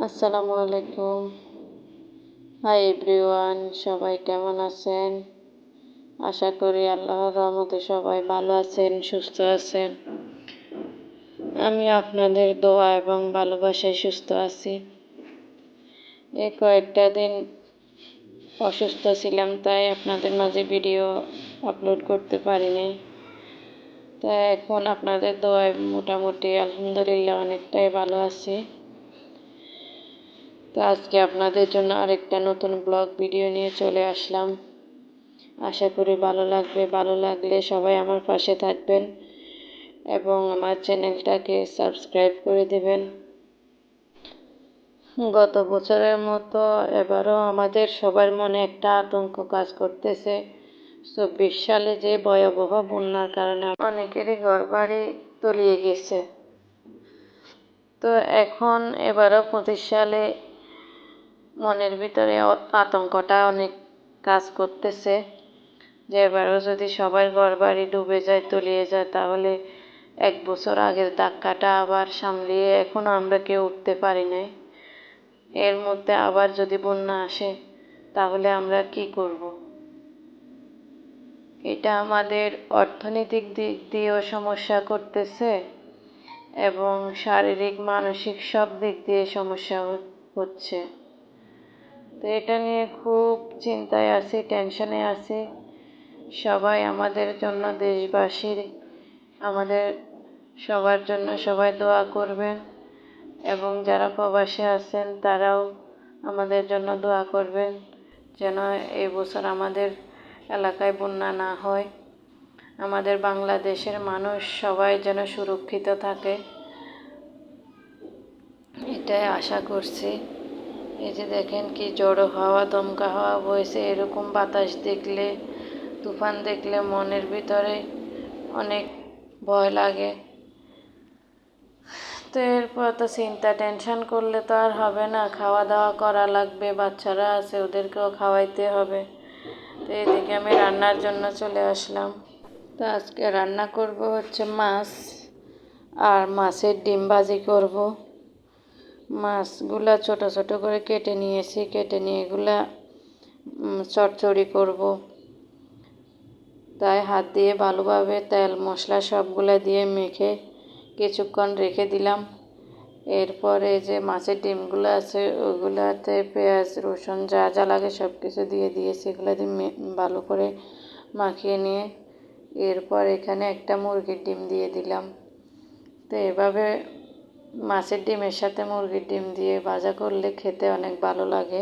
আসসালামু আলাইকুম। Hi everyone, সবাই কেমন আছেন? আশা করি আল্লাহর রহমতে সবাই ভালো আছেন, সুস্থ আছেন। আমি আপনাদের দোয়া এবং ভালোবাসায় সুস্থ আছি। এই কয়েকটা দিন অসুস্থ ছিলাম, তাই আপনাদের মাঝে ভিডিও আপলোড করতে পারিনি। তাই এখন আপনাদের দোয়ায় মোটামুটি আলহামদুলিল্লাহ অনেকটাই ভালো আছি। তো আজকে আপনাদের জন্য আরেকটা নতুন ব্লগ ভিডিও নিয়ে চলে আসলাম। আশা করি ভালো লাগবে। ভালো লাগলে সবাই আমার পাশে থাকবেন এবং আমার চ্যানেলটাকে সাবস্ক্রাইব করে দেবেন। গত বছরের মতো এবারও আমাদের সবার মনে একটা আতঙ্ক কাজ করতেছে। ২৪ সালে যে ভয়াবহ বন্যার কারণে অনেকেরই ঘরবাড়ি তলিয়ে গেছে। তো এখন এবারও ২৫ সালে মনের ভিতরে আতঙ্কটা অনেক কাজ করতেছে যে এবারও যদি সবার ঘরবাড়ি ডুবে যায়, তলিয়ে যায়, তাহলে ১ বছর আগের ধাক্কাটা আবার সামলিয়ে এখনও আমরা কেউ উঠতে পারি নাই। এর মধ্যে আবার যদি বন্যা আসে তাহলে আমরা কি করব? এটা আমাদের অর্থনৈতিক দিক দিয়েও সমস্যা করতেছে এবং শারীরিক মানসিক সব দিক দিয়ে সমস্যা হচ্ছে। তো এটা নিয়ে খুব চিন্তায় আছি, টেনশনে আছি। সবাই আমাদের জন্য, দেশবাসীর আমাদের সবার জন্য সবাই দোয়া করবেন এবং যারা প্রবাসে আছেন তারাও আমাদের জন্য দোয়া করবেন যেন এই বছর আমাদের এলাকায় বন্যা না হয়। আমাদের বাংলাদেশের মানুষ সবাই যেন সুরক্ষিত থাকে, এটাই আশা করছি। এই যে দেখেন কি ঝড়ো হাওয়া, দমকা হাওয়া বইছে। এরকম বাতাস দেখলে, তুফান দেখলে মনের ভিতরে অনেক ভয় লাগে। তো এরপর তো চিন্তা টেনশন করলে তো আর হবে না, খাওয়া দাওয়া করা লাগবে, বাচ্চারা আছে ওদেরকেও খাওয়াইতে হবে। তো এদিকে আমি রান্নার জন্য চলে আসলাম। তো আজকে রান্না করব হচ্ছে মাছ, আর মাছের ডিম ভাজি করব। মাছগুলা ছোট ছোট করে কেটে নিয়েছি, কেটে নিয়ে এগুলা চচ্চড়ি করব। তাই হাত দিয়ে ভালোভাবে তেল মশলা সবগুলা দিয়ে মেখে কিছুক্ষণ রেখে দিলাম। এরপরে যে মাছের ডিমগুলো আছে ওগুলাতে পেঁয়াজ রসুন যা যা লাগে সব কিছু দিয়ে দিয়েছি। এগুলো দিয়ে ভালো করে মাখিয়ে নিয়ে এরপর এখানে একটা মুরগির ডিম দিয়ে দিলাম। তো এভাবে মাছের ডিমের সাথে মুরগির ডিম দিয়ে ভাজা করলে খেতে অনেক ভালো লাগে।